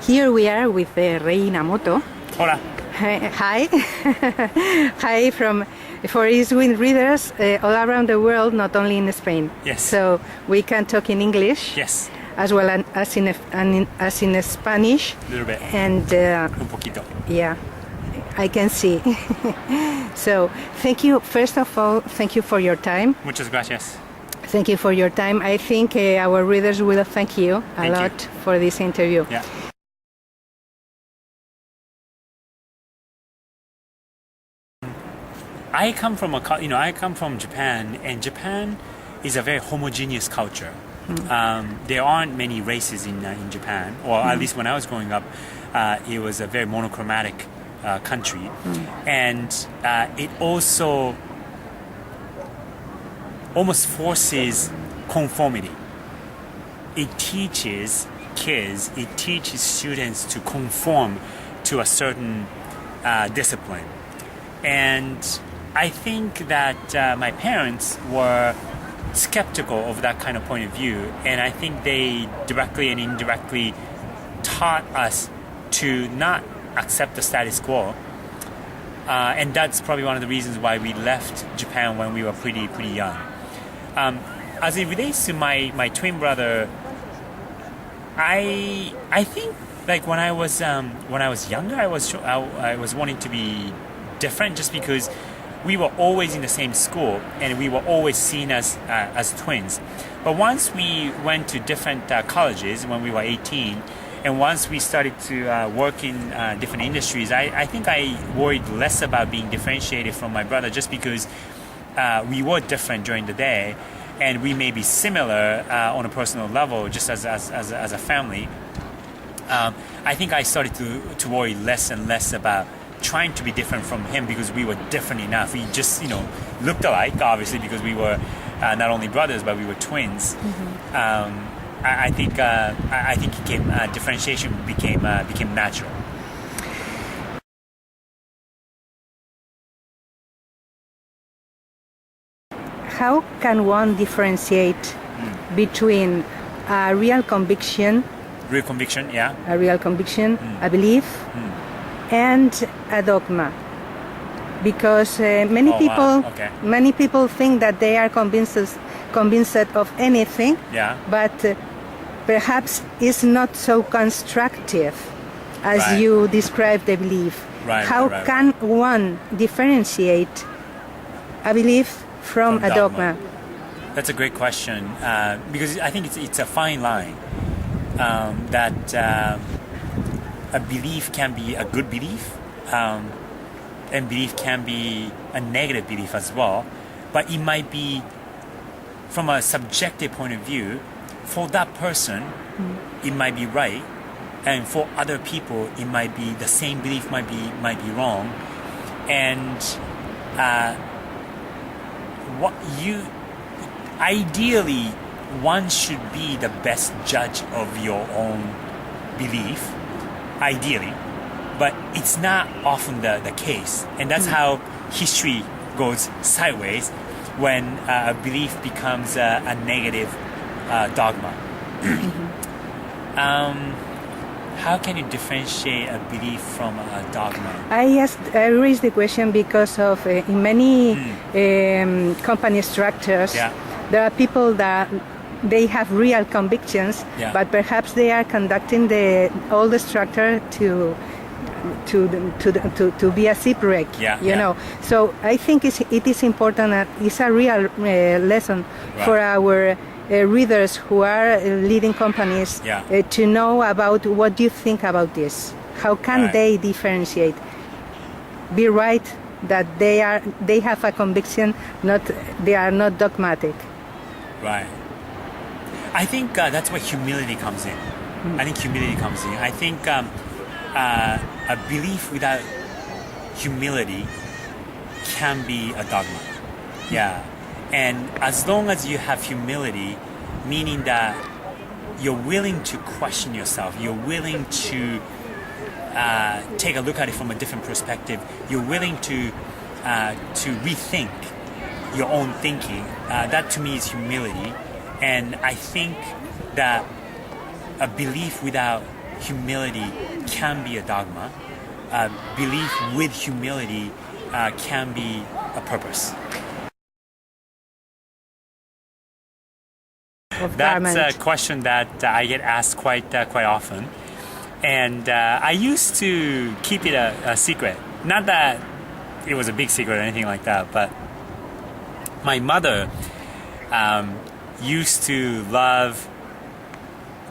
Here we are with Rei Inamoto. Hola. Hi. Hi for Eastwind readers all around the world, not only in Spain. Yes. So we can talk in English. Yes. As well as in Spanish. A little bit. And Un poquito. yeah, I can see. So thank you. First of all, thank you for your time. Muchas gracias. Thank you for your time. I think our readers will thank you a lot for this interview. Yeah. I come from Japan, and Japan is a very homogeneous culture. There aren't many races in Japan, or at least when I was growing up, it was a very monochromatic country, and it also almost forces conformity. It teaches kids, it teaches students to conform to a certain discipline, and I think that my parents were skeptical of that kind of point of view, and I think they directly and indirectly taught us to not accept the status quo, and that's probably one of the reasons why we left Japan when we were pretty young. As it relates to my twin brother, I think like when I was younger, I was wanting to be different, just because we were always in the same school and we were always seen as twins. But once we went to different colleges when we were 18, and once we started to work in different industries, I think I worried less about being differentiated from my brother, just because we were different during the day, and we may be similar on a personal level, just as a family. I think I started to worry less and less about trying to be different from him, because we were different enough. We just looked alike, obviously, because we were not only brothers but we were twins. I think differentiation became natural. How can one differentiate between a real conviction, Yeah. a real conviction, a belief, and a dogma? Because many people think that they are convinced of anything, but perhaps it's not so constructive as you describe the belief. How can one differentiate a belief from a dogma? That's a great question, because I think it's a fine line, that a belief can be a good belief, and belief can be a negative belief as well. But it might be, from a subjective point of view, for that person, it might be right, and for other people, it might be the same belief might be wrong, and ideally, one should be the best judge of your own belief, ideally, but it's not often the case, and that's how history goes sideways when a belief becomes a negative dogma. How can you differentiate a belief from a dogma? I raised the question because of in many company structures, there are people that they have real convictions, but perhaps they are conducting all the structure to be a shipwreck, know. So I think it is important, that it's a real lesson for our readers who are leading companies to know about what you think about this. How can they differentiate? Be right that they have a conviction, they are not dogmatic. Right. I think that's where humility comes in. I think a belief without humility can be a dogma. And as long as you have humility, meaning that you're willing to question yourself, you're willing to take a look at it from a different perspective, you're willing to rethink your own thinking, that to me is humility. And I think that a belief without humility can be a dogma. Belief with humility can be a purpose. That's a question that I get asked quite often, and I used to keep it a secret. Not that it was a big secret or anything like that, but my mother used to love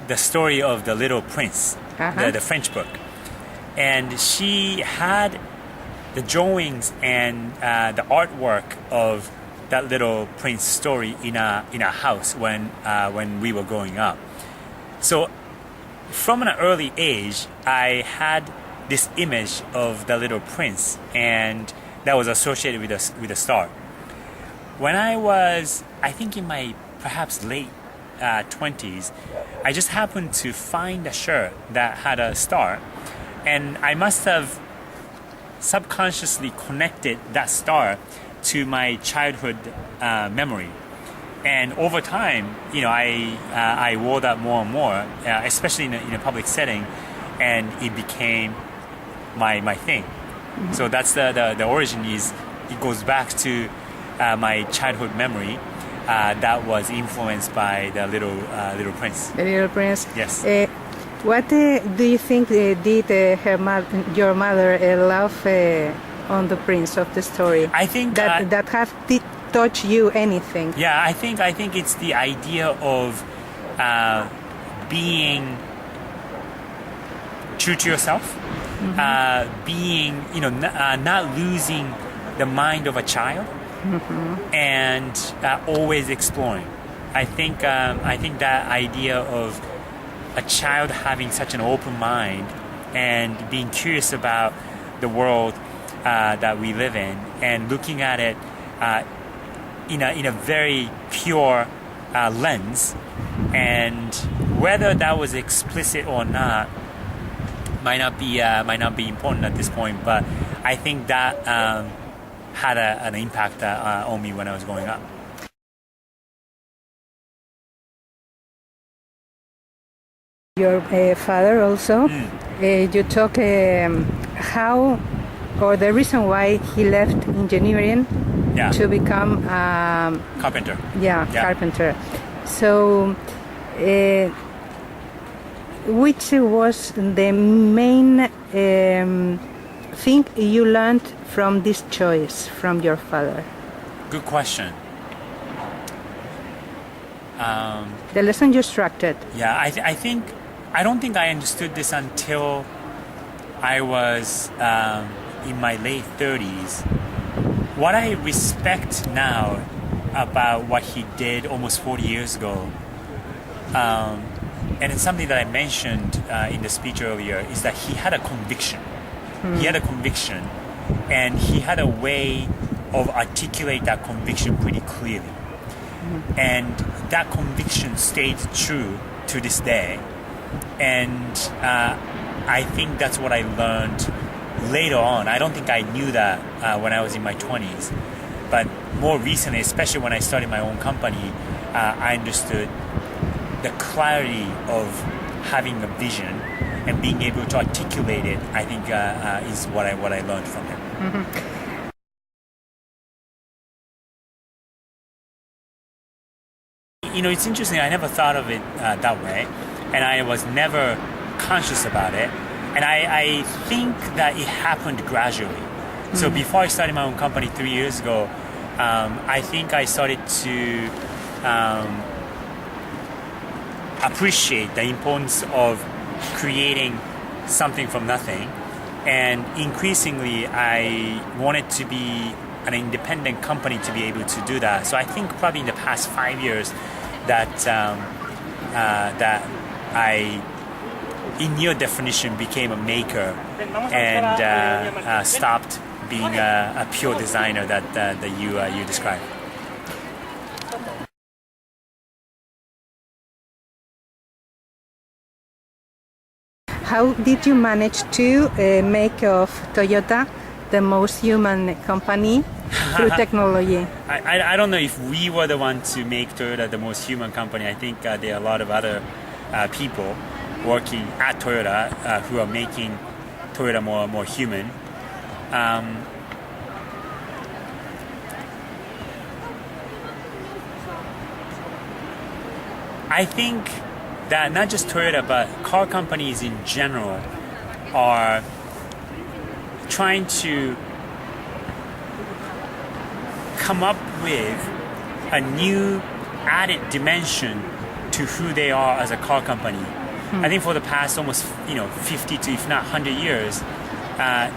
the story of the Little Prince, the French book, and she had the drawings and the artwork of that Little Prince story in a house when we were growing up. So from an early age, I had this image of the Little Prince, and that was associated with a star. When I was, I think, in my perhaps late 20s, I just happened to find a shirt that had a star, and I must have subconsciously connected that star to my childhood memory. And over time, I wore that more and more, especially in a public setting, and it became my thing. Mm-hmm. So that's the origin. It goes back to my childhood memory that was influenced by the Little Prince. The Little Prince. Yes. What do you think did your mother love on the prince of the story? I think that did touch you anything. Yeah, I think it's the idea of being true to yourself, being not losing the mind of a child, and always exploring. I think that idea of a child having such an open mind and being curious about the world that we live in, and looking at it in a very pure lens, and whether that was explicit or not might not be important at this point. But I think that had an impact on me when I was growing up. Your father also, you talk how, or the reason why he left engineering to become carpenter. Carpenter. So, which was the main thing you learned from this choice from your father? Good question. The lesson you extracted. Yeah, I don't think I understood this until I was in my late 30s. What I respect now about what he did almost 40 years ago, and it's something that I mentioned in the speech earlier, is that he had a conviction. He had a conviction, and he had a way of articulate that conviction pretty clearly. And that conviction stayed true to this day. And I think that's what I learned later on. I don't think I knew that when I was in my 20s. But more recently, especially when I started my own company, I understood the clarity of having a vision and being able to articulate it. I think is what I learned from him. Mm-hmm. It's interesting. I never thought of it that way, and I was never conscious about it. And I think that it happened gradually. Mm-hmm. So before I started my own company 3 years ago, I think I started to appreciate the importance of creating something from nothing. And increasingly, I wanted to be an independent company to be able to do that. So I think probably in the past 5 years that I, in your definition, became a maker and stopped being a pure designer that you described. How did you manage to make of Toyota the most human company through technology? I don't know if we were the one to make Toyota the most human company. I think there are a lot of other people. working at Toyota who are making Toyota more human. I think that not just Toyota, but car companies in general are trying to come up with a new added dimension to who they are as a car company. I think for the past almost 50 to if not 100 years,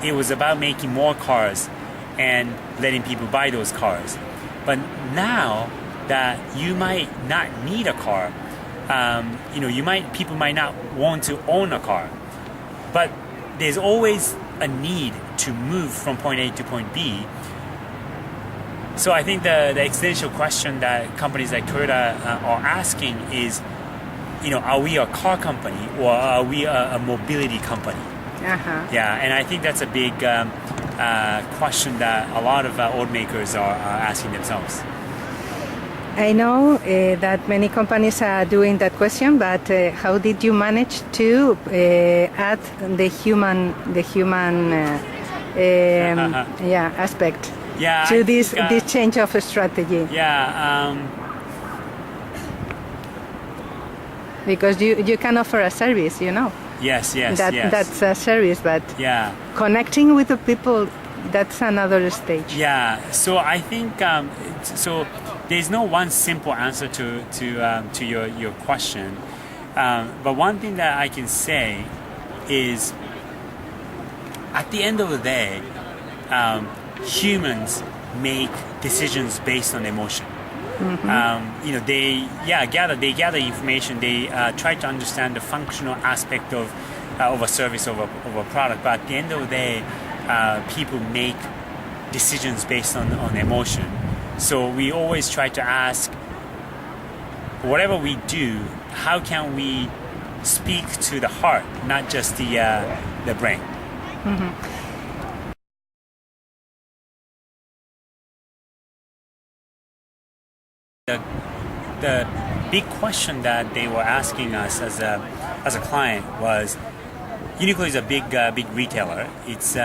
it was about making more cars and letting people buy those cars. But now that you might not need a car, people might not want to own a car, but there's always a need to move from point A to point B. So I think the existential question that companies like Toyota are asking is, are we a car company or are we a mobility company? Yeah, and I think that's a big question that a lot of automakers are asking themselves. I know that many companies are doing that question, but how did you manage to add the human aspect to this change of strategy? Because you can offer a service, Yes. That's a service, but connecting with the people, that's another stage. Yeah. So I think there's no one simple answer to your question. But one thing that I can say is, at the end of the day, humans make decisions based on emotion. They gather information. They try to understand the functional aspect of a service of a product. But at the end of the day, people make decisions based on emotion. So we always try to ask, whatever we do, how can we speak to the heart, not just the brain? The big question that they were asking us as a client was, UNIQLO is a big retailer. It's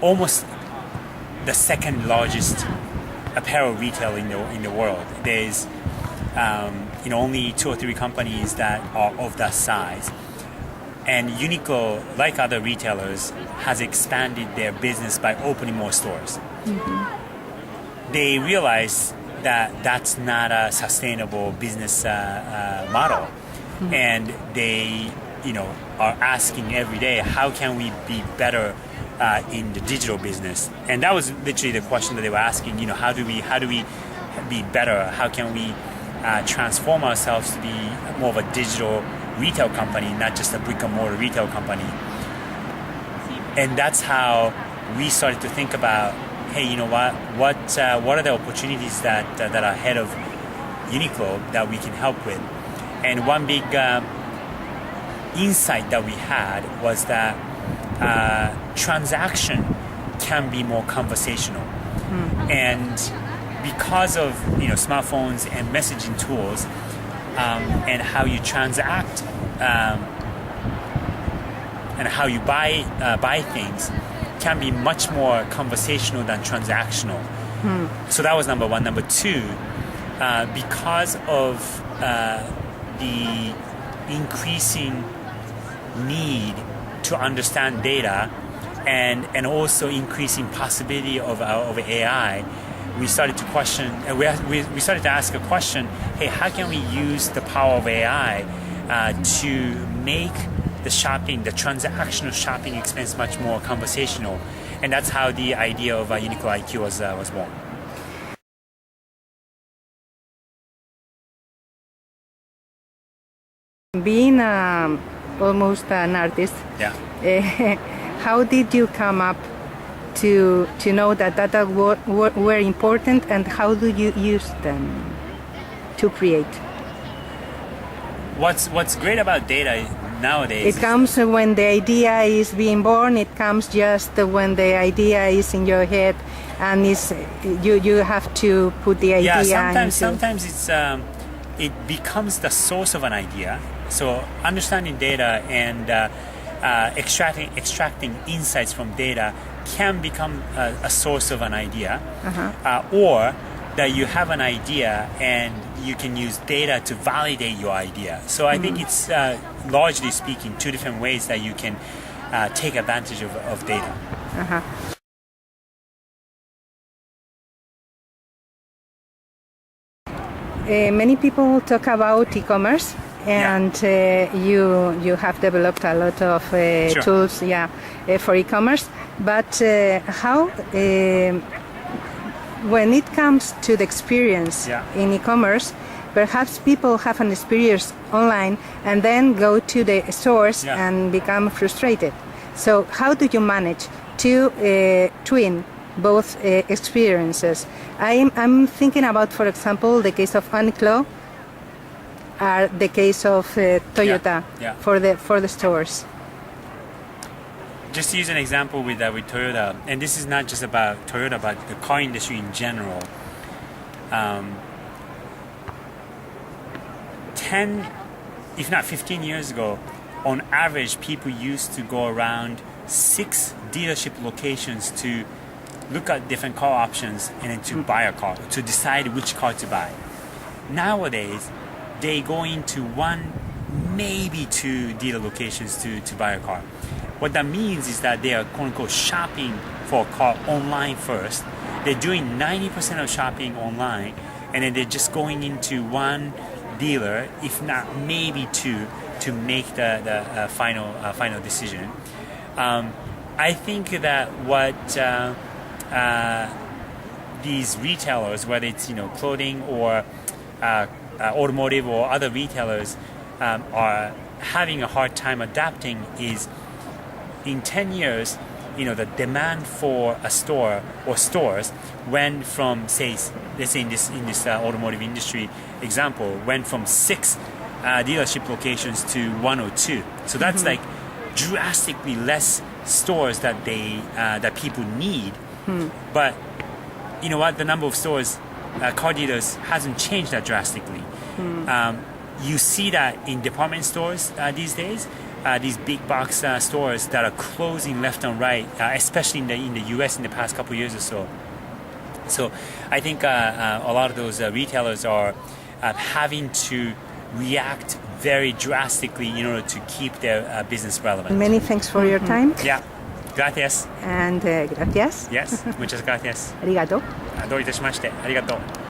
almost the second largest apparel retail in the world. There's only 2 or 3 companies that are of that size, and UNIQLO, like other retailers, has expanded their business by opening more stores. They realize that that's not a sustainable business model, and they are asking every day, how can we be better in the digital business? And that was literally the question that they were asking. How do we be better? How can we transform ourselves to be more of a digital retail company, not just a brick and mortar retail company? And that's how we started to think about, hey, what are the opportunities that are ahead of UNIQLO that we can help with? And one big insight that we had was that transaction can be more conversational. And because of smartphones and messaging tools, and how you transact and how you buy things can be much more conversational than transactional. So that was number one. Number two, because of the increasing need to understand data and also increasing possibility of AI, we started to question, we started to ask a question, hey, how can we use the power of AI to make the transactional shopping experience much more conversational? And that's how the idea of UNIQLO IQ was born. Being almost an artist, how did you come up to know that data were important, and how do you use them to create? What's great about data nowadays? It comes when the idea is being born. It comes just when the idea is in your head, and you have to put the idea. Sometimes it's it becomes the source of an idea. So understanding data and extracting insights from data can become a source of an idea, or that you have an idea and you can use data to validate your idea. So I think it's largely speaking two different ways that you can take advantage of data. Many people talk about e-commerce, and you have developed a lot of tools for e-commerce. But how, when it comes to the experience in e-commerce, perhaps people have an experience online and then go to the stores and become frustrated. So how do you manage to twin both experiences? I'm thinking about, for example, the case of UNIQLO or the case of Toyota for the stores. Just to use an example with Toyota, and this is not just about Toyota, but the car industry in general. 10, if not 15 years ago, on average, people used to go around 6 dealership locations to look at different car options and then to buy a car, to decide which car to buy. Nowadays, they go into 1, maybe 2 dealer locations to buy a car. What that means is that they are quote-unquote shopping for a car online first. They're doing 90% of shopping online, and then they're just going into 1 dealer, if not maybe 2, to make the final decision. I think that what these retailers, whether it's clothing or automotive or other retailers, are having a hard time adapting is, in 10 years, the demand for a store or stores went from, let's say in this automotive industry example, went from 6 dealership locations to 1 or 2. So that's like drastically less stores that that people need. But you know what? The number of stores, car dealers, hasn't changed that drastically. You see that in department stores these days. These big box stores that are closing left and right, especially in the US in the past couple of years or so. So I think a lot of those retailers are having to react very drastically in order to keep their business relevant. Many thanks for your time. Yeah. Gracias. And gracias. Yes. Muchas gracias. ありがとう。どういたしまして。ありがとう。